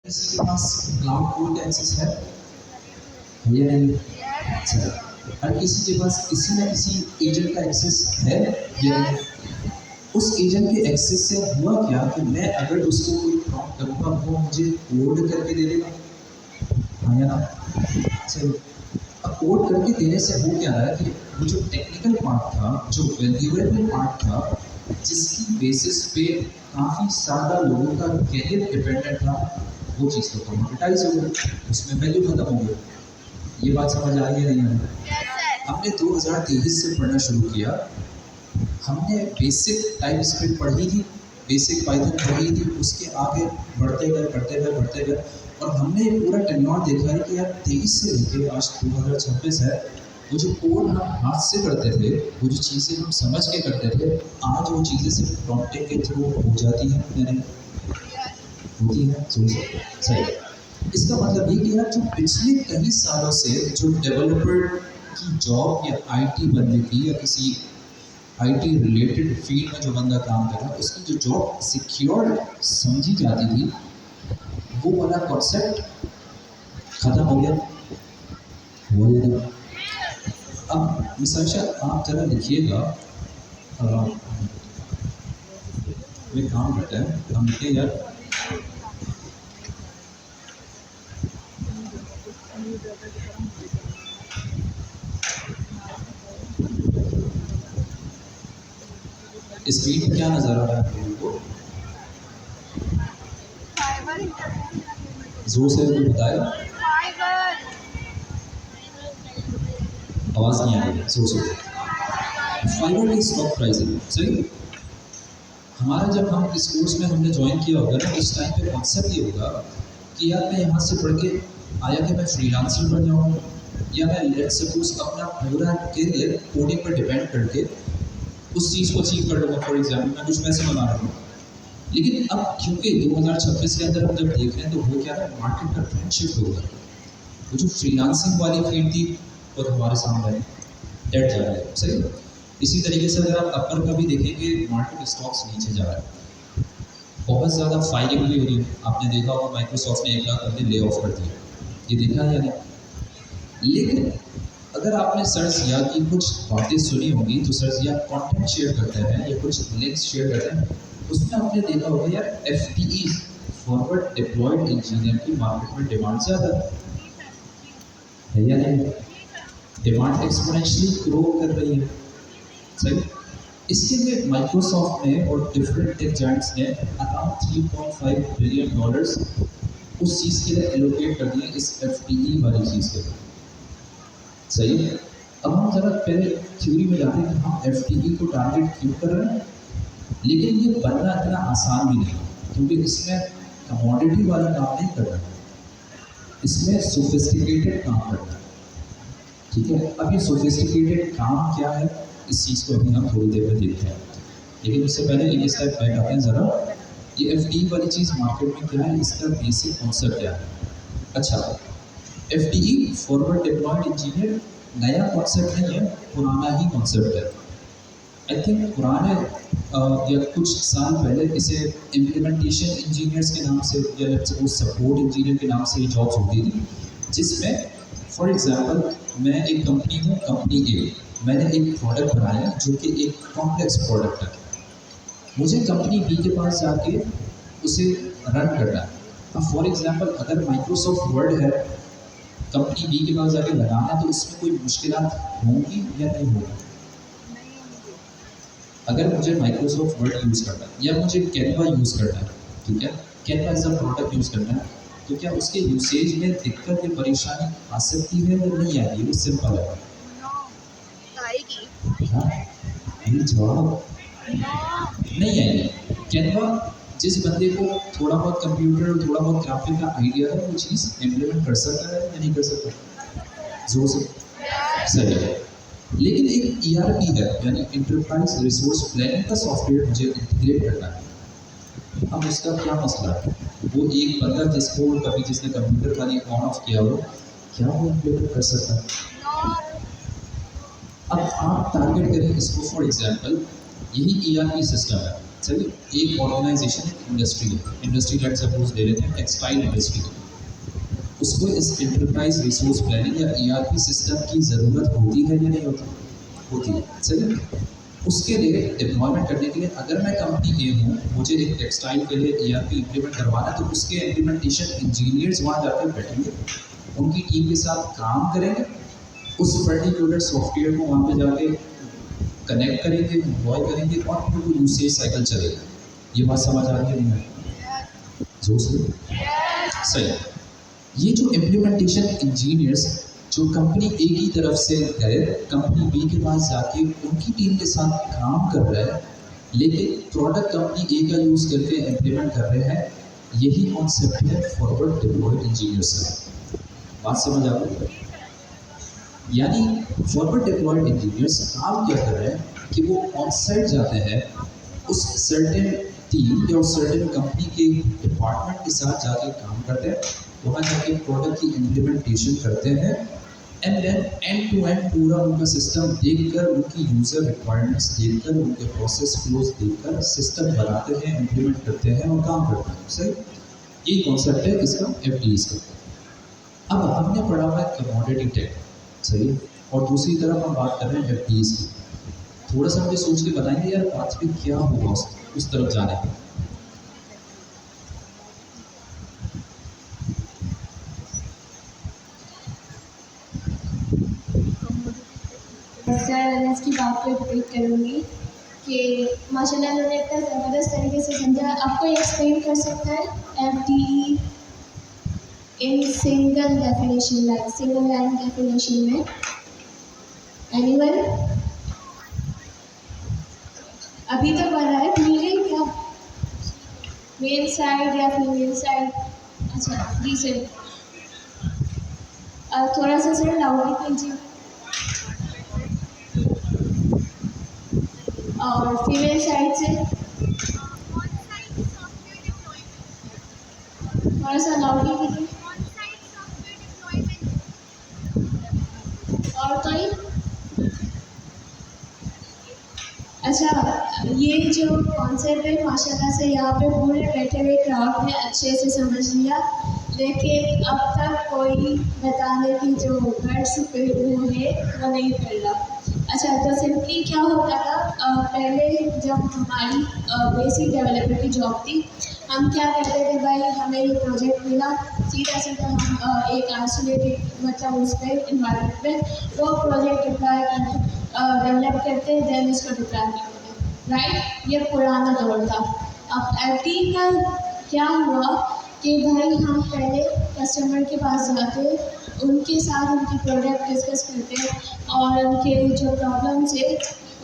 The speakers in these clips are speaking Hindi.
किसी के पास क्लाउड कोड का एक्सेस है या नहीं? अच्छा, हर किसी के पास किसी न किसी एजेंट का एक्सेस है या नहीं? उस एजेंट के एक्सेस से हुआ क्या कि मैं अगर उसको कोई प्रॉम्प्ट करूँगा वो मुझे कोड करके दे देगा, हाँ या ना? चलो, अब कोड करके देने से हो क्या रहा है कि वो जो टेक्निकल पार्ट था, जो वैल्यूएबल पार्ट था, जिसकी बेसिस पे काफ़ी सारा लोगों का करियर डिपेंडेंट था, वो चीज़ तो कमोडिटाइज हो गई, उसमें वैल्यू खत्म हो गई। ये बात समझ आ रही है नहीं हमें? हमने 2023 से पढ़ना शुरू किया, हमने बेसिक टाइप स्क्रिप्ट पढ़ी थी, बेसिक पाइथन पढ़ी थी, उसके आगे बढ़ते गए और हमने ये पूरा टेन्योर देखा है कि यार 23 से लेके आज 2026 है, वो जो कोड हम हाथ से करते थे, वो जो चीज़ें हम समझ के करते थे, आज वो चीज़ें सिर्फ प्रॉम्प्टिंग के थ्रू हो जाती हैं या नहीं होती हैं? सही। इसका मतलब ये कि यार जो पिछले कई सालों से जो डेवलपर की जॉब या आईटी बंदे की या किसी आईटी रिलेटेड फील्ड में जो बंदा काम कर रहा है उसकी जो जॉब सिक्योर समझी जाती थी, वो वाला कॉन्सेप्ट खत्म हो गया। वो ये था। अब मिसाशा आप जरा लिखिएगा, वे काम करते हैं, हम लिखिए यार स्क्रीन पे क्या नजर आ रहा है आप लोगों को? जोर से कोई बताएगा? आवाज नहीं आ रही, जोर से। फाइबर की स्टॉक प्राइसिंग, सही। हमारा जब हम इस कोर्स में हमने ज्वाइन किया होगा ना, इस टाइम पे कॉन्सेप्ट ये होगा कि यार मैं यहाँ से पढ़ के आया कि मैं फ्रीलांसर बन जाऊँ या मैं लेट सपोज अपना पूरा करियर कोडिंग पर डिपेंड करके उस चीज़ को अचीव कर लूँगा। फॉर एग्जाम्पल मैं कुछ पैसे बना रहा हूँ, लेकिन अब क्योंकि 2026 के अंदर हम जब देख रहे हैं तो वो क्या है, मार्केट का ट्रेंड शिफ्ट हो गया। वो जो फ्रीलांसिंग वाली फील्ड थी वो तो हमारे सामने डेड जा रहा है, सही। इसी तरीके से अगर आप अपर का भी देखेंगे, मार्केट स्टॉक्स नीचे जा रहा है, बहुत ज़्यादा फायरिंग भी हो रही है। आपने देखा होगा माइक्रोसॉफ्ट ने 1 लाख बंदे ले ऑफ कर दिए, ये देखा है या नहीं? लेकिन अगर आपने सर्च किया कि कुछ बातें सुनी होंगी तो सर्च किया कंटेंट शेयर करते हैं या कुछ लिंक्स शेयर करते हैं, उसमें आपने देखा होगा यार FDE फॉरवर्ड डिप्लॉयड इंजीनियर की मार्केट में डिमांड ज़्यादा है या नहीं? डिमांड एक्सपोनेंशियली ग्रो कर रही है, सही। इसके लिए माइक्रोसॉफ्ट ने और डिफरेंट टेक जायंट्स ने अराउंड $3.5 बिलियन उस चीज़ के लिए एलोकेट कर दिए, इस FDE वाली चीज़ के लिए, सही है। अब हम जरा पहले थ्योरी में जाते हैं कि हम FDE को टारगेट क्यों कर रहे हैं, लेकिन ये बनना इतना आसान भी नहीं, क्योंकि इसमें कमोडिटी वाला काम नहीं करना है, इसमें सोफिस्टिकेटेड काम करना है, ठीक है। अब ये सोफिस्टिकेटेड काम क्या है, इस चीज़ को अभी हम थोड़ी देर में देखते हैं, लेकिन उससे पहले एक स्टेप बैक आते हैं ज़रा। ये FDE वाली चीज़ मार्केट में क्या है, इसका बेसिक कॉन्सेप्ट क्या है? अच्छा, FDE फॉरवर्ड डिप्लॉयड इंजीनियर नया कॉन्सेप्ट नहीं है, पुराना ही कॉन्सेप्ट है। आई थिंक पुराने या कुछ साल पहले इसे इम्प्लीमेंटेशन इंजीनियर्स के नाम से या सपोर्ट इंजीनियर के नाम से ये जॉब्स होती थी, जिसमें फॉर एग्जांपल मैं एक कंपनी हूँ, कंपनी ए, मैंने एक प्रोडक्ट बनाया जो कि एक कॉम्प्लेक्स प्रोडक्ट है, मुझे कंपनी बी के पास जाके उसे रन करना है। अब फॉर एग्जांपल अगर माइक्रोसॉफ्ट वर्ड है, कंपनी बी के पास जाके लगाना है, तो उसमें कोई मुश्किलात होंगी या नहीं होगी? अगर मुझे माइक्रोसॉफ्ट वर्ड यूज़ करना है या मुझे कैनवा यूज़ करना है, ठीक है, Canva as a product use करना है, तो क्या उसके यूसेज में दिक्कत या परेशानी आ सकती है या नहीं आएगी? वो सिंपल है। हाँ, ये जवाब नहीं आएगी। कैनवा जिस बंदे को थोड़ा बहुत कंप्यूटर और थोड़ा बहुत ग्राफिक का आइडिया है, वो चीज़ इम्प्लीमेंट कर सकता है या नहीं कर सकता? जोर से, सही है। लेकिन एक ERP है, यानी इंटरप्राइज रिसोर्स प्लानिंग का सॉफ्टवेयर मुझे इंटीग्रेट करना है। अब उसका क्या मसला है? वो एक बंदा जिसको कभी जिसने कंप्यूटर खाली ऑन ऑफ किया हो, क्या वो इम्प्लीमेंट कर सकता है? अब आप टारगेट करें इसको, फॉर एग्जांपल यही ERP सिस्टम है, सही, एक ऑर्गेनाइजेशन इंडस्ट्री है, इंडस्ट्री लेट सपोज ले लेते हैं टेक्सटाइल इंडस्ट्री, उसको इस एंटरप्राइज रिसोर्स प्लानिंग या ईआरपी सिस्टम की ज़रूरत होती है या नहीं होती? होती है, सही। उसके लिए डिप्लॉयमेंट करने के लिए अगर मैं कंपनी ए हूँ, मुझे एक टेक्सटाइल के लिए ईआरपी इम्प्लीमेंट करवाना है, तो उसके इम्प्लीमेंटेशन इंजीनियर्स वहाँ जाकर बैठेंगे, उनकी टीम के साथ काम करेंगे, उस पर्टिकुलर सॉफ्टवेयर को वहाँ पे जाके कनेक्ट करेंगे, डिप्लॉय करेंगे और फिर वो यूसेज साइकिल चलेगा। ये बात समझ आ रही है नहीं है? जोर से सही। ये जो इम्प्लीमेंटेशन इंजीनियर्स जो कंपनी ए की तरफ से गए, कंपनी बी के पास जाके उनकी टीम के साथ काम कर रहे हैं, लेकिन प्रोडक्ट कंपनी ए का यूज़ करके इम्प्लीमेंट कर रहे हैं, यही कॉन्सेप्ट है फॉरवर्ड डिप्लॉयड इंजीनियर्स का। बात समझ आ रही है? यानी फॉरवर्ड डिप्लॉयड इंजीनियर्स काम क्या कर रहे हैं कि वो ऑन साइट जाते हैं, उस सर्टेन टीम या उस सर्टेन कंपनी के डिपार्टमेंट के साथ जाके काम करते हैं, वहाँ जाके प्रोडक्ट की इम्प्लीमेंटेशन करते हैं, and then end to end पूरा उनका सिस्टम देखकर, उनकी यूज़र रिक्वायरमेंट्स देखकर, उनके प्रोसेस फ्लोज देखकर सिस्टम बनाते हैं, इम्प्लीमेंट करते हैं और काम करते हैं। सही, ये कॉन्सेप्ट है इसका, एफडीज का। अब हमने पढ़ा हुआ है कमोडिटी टेक, सही, और दूसरी तरफ हम बात कर रहे हैं एफडीज की। थोड़ा सा मुझे सोच के बताएंगे यार पाथ में क्या होगा उस तरफ जाने का? सर इसकी बात को रिपीट करूँगी कि माशाल्लाह उन्होंने इतना ज़बरदस्त तरीके से समझा। आपको एक्सप्लेन कर सकता है FDE in single definition line, single line definition में? एनीवन? अभी तो पढ़ा है, भूल गई क्या? मेल साइड या फीमेल साइड? अच्छा जी सर, थोड़ा सा सर लाउड कीजिए। और फीमेल साइड से थोड़ा सा लाउड कीजिए। और कोई? अच्छा, ये जो कॉन्सेप्ट है माशाल्लाह से यहाँ पे पूरे बैठे हुए क्राउड ने अच्छे से समझ लिया, लेकिन अब तक कोई बताने की जो गट्स पे वो है वो नहीं कर रहा। अच्छा, तो सिंपली क्या होता था, पहले जब हमारी बेसिक डेवलपर की जॉब थी, हम क्या करते थे भाई, हमें ये प्रोजेक्ट मिला, सीधा सीधा हम एक आइसोलेटेड मतलब उस पर इन्वायरमेंट में वो प्रोजेक्ट डिप्लॉय करते, डेवलप करते हैं, देन इसको डिप्लॉय करते हैं, राइट? ये पुराना दौर था। अब एफडी का क्या हुआ कि भाई हम पहले कस्टमर के पास जाते, उनके साथ उनकी प्रोडक्ट डिस्कस करते और उनके जो प्रॉब्लम्स है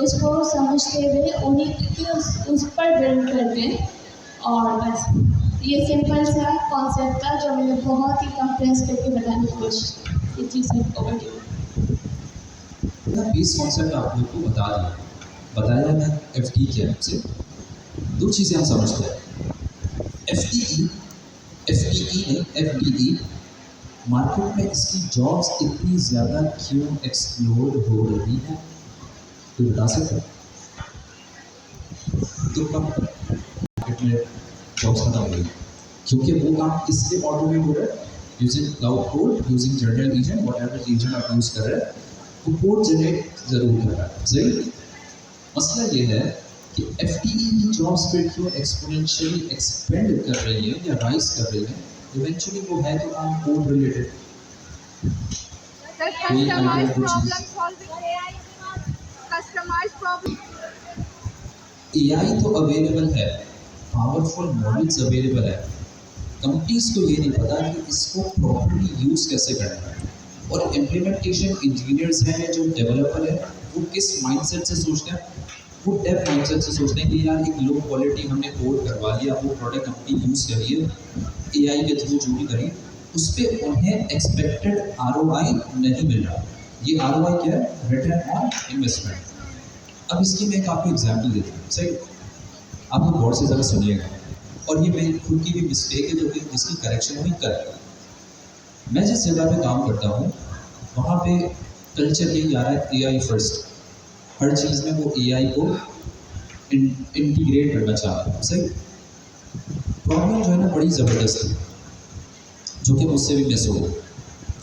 उसको समझते हुए उन्हीं के उस पर बिल्ड करते, और बस ये सिंपल सा कॉन्सेप्ट था जो मैंने बहुत ही कंप्रेस करके बताने की कोशिश की। ये चीज़ ओवर टू। बेस कॉन्सेप्ट आप लोग को बताया मैं एफडी क्या है। से दो चीज़ें हम समझते हैं, एफडीई नहीं एफडीई। मार्केट में इसकी जॉब्स इतनी ज़्यादा क्यों एक्सप्लोर हो रही है, तो बता सकते हैं? तो कब मार्केट में जॉब्स खत्म हो रही, क्योंकि वो काम इसलिए ऑटोमेट हो रहा है, using cloud code, using journal agent, whatever agent आप यूज़ कर रहे हैं, वो कोड जनरेट ज़रूर कर रहा है। सही, मसला ये है कि एफडीई की जॉब्स फिर क्यों एक्सपोनेंशियली एक्सपेंड कर रही है या राइज कर रही है? इवेंचुअली वो है तो काम कोड रिलेटेड, कोई आइडिया कुछ एआई तो अवेलेबल है, पावरफुल मॉडल्स अवेलेबल है, कंपनीज को ये नहीं पता कि इसको प्रॉपर्ली यूज़ कैसे करना है। और इम्प्लीमेंटेशन इंजीनियर्स हैं जो डेवलपर हैं, वो किस माइंडसेट से सोचते हैं? वो डेव माइंडसेट से सोचते हैं कि यार एक लो क्वालिटी हमने कोड करवा लिया, वो प्रोडक्ट कंपनी यूज़ करिए एआई के थ्रू जो भी करिए, उस पर उन्हें एक्सपेक्टेड आरओआई नहीं मिल रहा। ये आरओआई क्या है? Return on investment. अब इसकी मैं एक आपको एग्जाम्पल देता हूँ, सही, आप लोग गौर से ज़रा सुनिएगा, और ये मेरी खुद की भी मिस्टेक है जो कि जिसकी करेक्शन हुई कर। मैं जिस जगह पे काम करता हूँ वहाँ पे कल्चर यही आ रहा है एआई फर्स्ट, हर चीज़ में वो एआई को इंटीग्रेट करना चाह रहा हूँ। सही प्रॉब्लम जो है ना बड़ी ज़बरदस्त है, जो कि मुझसे भी मिस हो गई।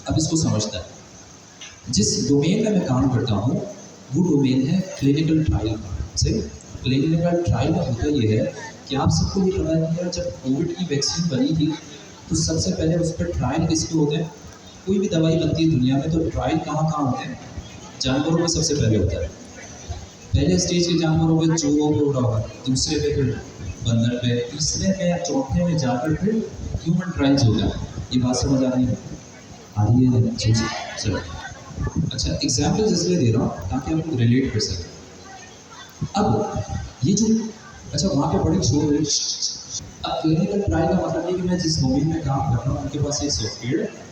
अब इसको समझता है, जिस डोमेन में मैं काम करता हूँ वो डोमेन है क्लिनिकल ट्रायल का। सही क्लिनिकल ट्रायल का होता ये है कि आप सबको ये पता है कि यार जब कोविड की वैक्सीन बनी थी तो सबसे पहले उस पर ट्रायल किसके होते हैं? कोई भी दवाई बनती है दुनिया में तो ट्रायल कहाँ होते हैं? जानवरों में सबसे पहले होता है। पहले स्टेज के जानवरों पे चूहों पे उड़ा हुआ, दूसरे पे फिर बंदर पे, तीसरे पे या चौथे में जाकर फिर ह्यूमन ट्रायल्स होता है। ये बात समझ आ रही है? आ रही है? चलो अच्छा एग्जाम्पल इसलिए दे रहा हूँ ताकि आप लोग रिलेट कर सकें। अब ये जो अच्छा वहाँ पे बड़ी शोर है। अब क्लिनिकल ट्रायल का मतलब ये कि मैं जिस डोमेन में काम कर रहा हूँ उनके पास एक सॉफ्टवेयर है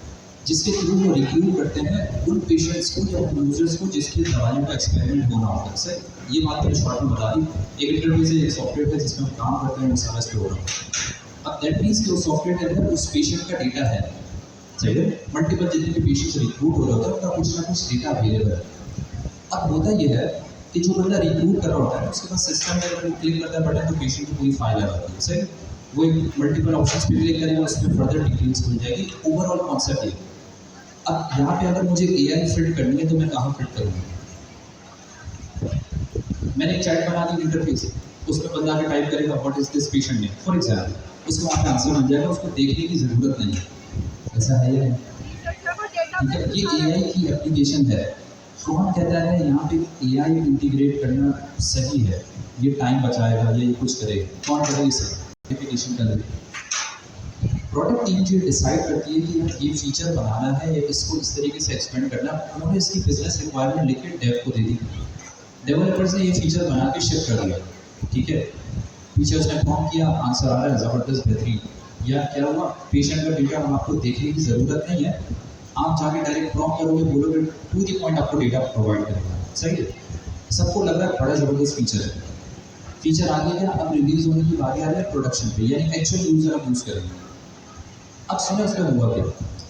जिसके थ्रू वो रिक्रूट करते हैं उन पेशेंट्स को या उन यूजर्स को जिसकी दवाइयों का एक्सपेरिमेंट होना होता है। सर ये बात मैंने शॉर्ट में बता दी। एक इंटरव्यू से एक सॉफ्टवेयर है जिसमें हम काम करते हैं, वो सारा इस पे हो रहा है। अब दैट मीन्स कि उस सॉफ्टवेयर के अंदर उस पेशेंट का डेटा है। सही है, मल्टीपल जितने भी पेशेंट्स रिक्रूट हो रहे होते हैं उनका कुछ ना कुछ डेटा अवेलेबल है। अब होता यह है कि जो बंदा रिक्रूट कर रहा होता है उसके पास सिस्टम में अगर क्लिक करता है बटन तो पेशेंट की पूरी फाइल आ जाती है। सही वो एक मल्टीपल ऑप्शंस पे क्लिक करेगा, उसमें फर्दर डिटेल्स मिल जाएगी। ओवरऑल कॉन्सेप्ट ये। अब यहाँ पे अगर मुझे AI फिट करनी है तो मैं कहाँ फिट करूँगा? मैंने एक चैट बना दी इंटरफेस, उसमें बंदा आके टाइप करेगा what is this patient name for example, उसको वहाँ पे आंसर मिल जाएगा, उसको देखने की ज़रूरत नहीं है। ऐसा है या नहीं? ठीक है, ये AI की एप्लीकेशन है। कौन कहता है यहाँ पे AI इंटीग्रेट करना सही है, ये टाइम बचाएगा या ये कुछ करेगा? कौन करेगा इसे? एप्लीकेशन का लगे प्रोडक्ट टीम जो डिसाइड करती है कि ये फीचर बनाना है या इसको इस तरीके से एक्सपेंड करना, उन्होंने इसकी बिजनेस रिक्वायरमेंट लिख के डेव को दे दी। डेवलपर्स ने ये फीचर बना के शिप कर दिया। ठीक है, फीचर्स ने फॉर्म किया, आंसर आ रहा है ज़बरदस्त बेहतरीन। या क्या हुआ, पेशेंट का डेटा हम आपको देखने की ज़रूरत नहीं है, आप जाके डायरेक्ट प्रॉम्प्ट करोगे, बोलोगे टू द पॉइंट आपको डेटा प्रोवाइड करेगा। सही है, सबको लग रहा है बड़ा ज़बरदस्त फीचर है। फीचर आगे गया, अब रिलीज होने की बारी आ रही है प्रोडक्शन पे, यानी एक्चुअल यूज़र अब यूज़ करेंगे। अब सुनो इस पर हुआ क्या?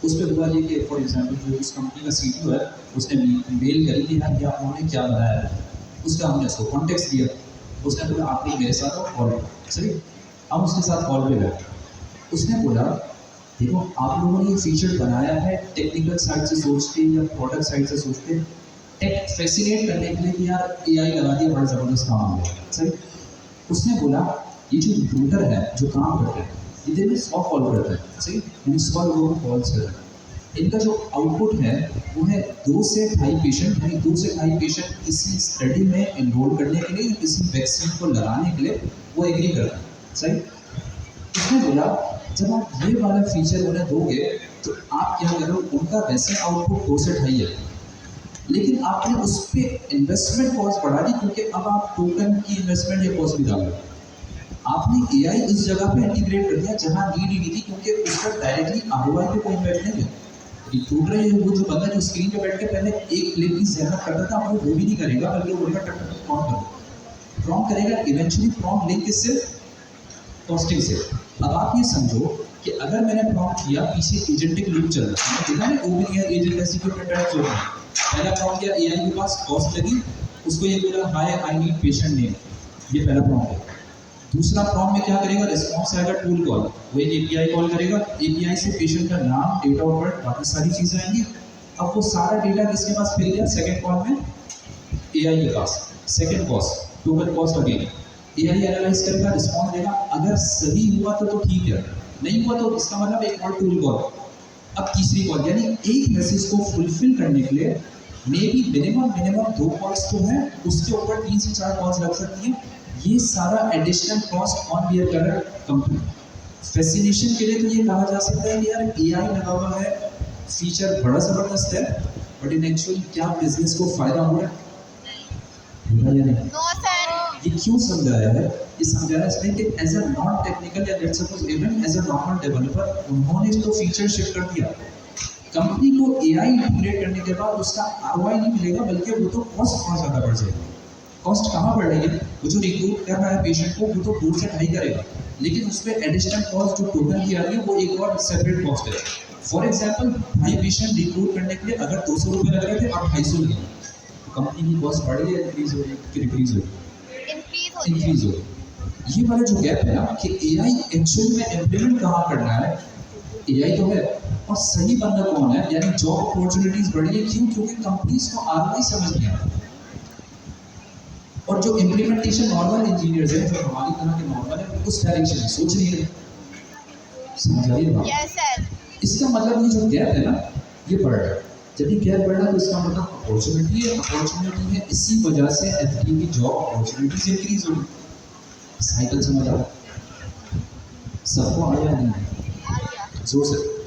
उस पर हुआ ये कि फॉर एग्जाम्पल जो उस कंपनी का CTO है उसने मेल करी कि यार ये आप उन्होंने क्या बनाया है, उसका हमने उसको कॉन्टेक्स्ट दिया। उसने बोला आप मेरे साथ हो कॉल पे। सही, हम उसके साथ कॉल पे गए। उसने बोला देखो आप लोगों ने ये फीचर बनाया है टेक्निकल साइड से सोच के या प्रोडक्ट साइड से सोच के टेक फैसिनेट करने के लिए कि यार AI लगा दिया, बड़ा ज़बरदस्त काम हो गया। सही, उसने बोला ये जो रिक्रूटर है जो काम करते हैं ये दिन में 100 कॉल करते हैं। सही, यानी 100 लोगों को कॉल्स कर रहे हैं। इनका जो आउटपुट है वो है 2 से 2.5 पेशेंट, यानी 2 से 2.5 पेशेंट किसी स्टडी में एनरोल करने के लिए, किसी वैक्सीन को लगाने के लिए वो एग्री कर रहे हैं। सही, उसने बोला जब आप ये वाला फीचर उन्हें दोगे तो आप क्या करो, उनका वैसे आउटपुट 2 से 2.5 है, लेकिन आपने उस पर इन्वेस्टमेंट कॉस्ट बढ़ा दी क्योंकि अब आप टोकन की इन्वेस्टमेंट या कॉस्ट भी डाल रहे हो। आपने AI इस जगह पे इंटीग्रेट कर दिया जहाँ नीड ही नहीं थी, क्योंकि उसका डायरेक्टली ROI पे कोई इम्पैक्ट नहीं है। रिक्रूटर है वो जो बंदा जो स्क्रीन पे बैठ के पहले एक क्लिक की जहमत करता था, अब वो भी नहीं करेगा, बल्कि वो उल्टा प्रॉम्प्ट करेगा। इवेंचुअली प्रॉम्प्ट लिंक किससे? कॉस्टिंग से। अब आप ये समझो कि अगर मैंने प्रॉम्प्ट किया, पीछे एजेंटिक लूप चल रहा है, देखा ना ओपन एजेंट ऐसी कोई पैटर्न चल रहा है। पहला प्रॉम्प्ट किया, AI के पास कॉस्ट लगी, उसको ये बोला हाय आई नीड पेशेंट नेम, ये पहला प्रॉम्प्ट है। दूसरा प्रॉम्प्ट में क्या करेगा, रिस्पॉन्स आएगा टूल कॉल, वो एक API कॉल करेगा, API से पेशेंट का नाम, डेट ऑफ बर्थ, बाकी सारी चीज़ें आएंगी। अब वो सारा डेटा किसके पास फिर गया? सेकंड कॉल में AI के पास। Second cost, total cost again AI analyse करेगा, रिस्पॉन्स देगा। अगर सही हुआ तो ठीक है, नहीं हुआ तो इसका मतलब एक और टूल कॉल। अब तीसरी कॉल, यानी एक मैसेज को फुलफिल करने के लिए मे बी मिनिमम 2 कॉल्स तो है, उसके ऊपर 3 से 4 कॉल्स लग सकती हैं। ये सारा एडिशनल कॉस्ट कौन बियर कर रहा है? कंपनी। फैसिनेशन के लिए तो ये कहा जा सकता है कि यार AI लगा हुआ है, फीचर बड़ा ज़बरदस्त है, बट इन एक्चुअल क्या बिजनेस को फायदा हो रहा है या नहीं? No sir. ये क्यों समझाया है? ये समझाया इसलिए कि एज अ नॉन टेक्निकल या let's suppose even as a normal developer उन्होंने तो फीचर शिफ्ट कर दिया। कंपनी को AI इंटीग्रेट करने के बाद उसका ROI नहीं मिलेगा, बल्कि वो तो कॉस्ट बहुत ज़्यादा बढ़ जाएगी। कॉस्ट कहाँ बढ़ रही है? वो जो रिक्रूट कर रहा है पेशेंट को वो तो 2 से 2.5 करेगा, लेकिन उस पर एडिशनल कॉस्ट जो टोकन की आ रही है वो एक और सेपरेट कॉस्ट है। फॉर एग्जाम्पल 2.5 पेशेंट रिक्रूट करने के लिए अगर 200 रुपये लग रहे थे, अब 250 लगे, तो कंपनी की कॉस्ट बढ़ रही है, इंक्रीज हो रही है कि डिक्रीज हो रही है? इंक्रीज इंक्रीज हो। ये वाला जो गैप है ना कि एआई एक्चुअल में इम्प्लीमेंट कहाँ करना है, एआई तो है और सही बंदा कौन है, यानी जॉब अपॉर्चुनिटीज बढ़ी है क्यों, क्योंकि कंपनीज को आरओआई समझ नहीं आता। और जो इम्प्लीमेंटेशन नॉर्मल इंजीनियर्स हैं जो हमारी तरह के नॉर्मल है उस डायरेक्शन में सोच नहीं रहे। समझ आई बात? Yes sir. इसका मतलब ये जो गैप है ना ये बढ़ रहा है। जब ये गैप बढ़ रहा है तो इसका मतलब अपॉर्चुनिटी है, अपॉर्चुनिटी है, इसी वजह से एफडी की जॉब अपॉर्चुनिटीज इंक्रीज होगी। साइकिल समझ आ रहा है सबको? आया नहीं जोर से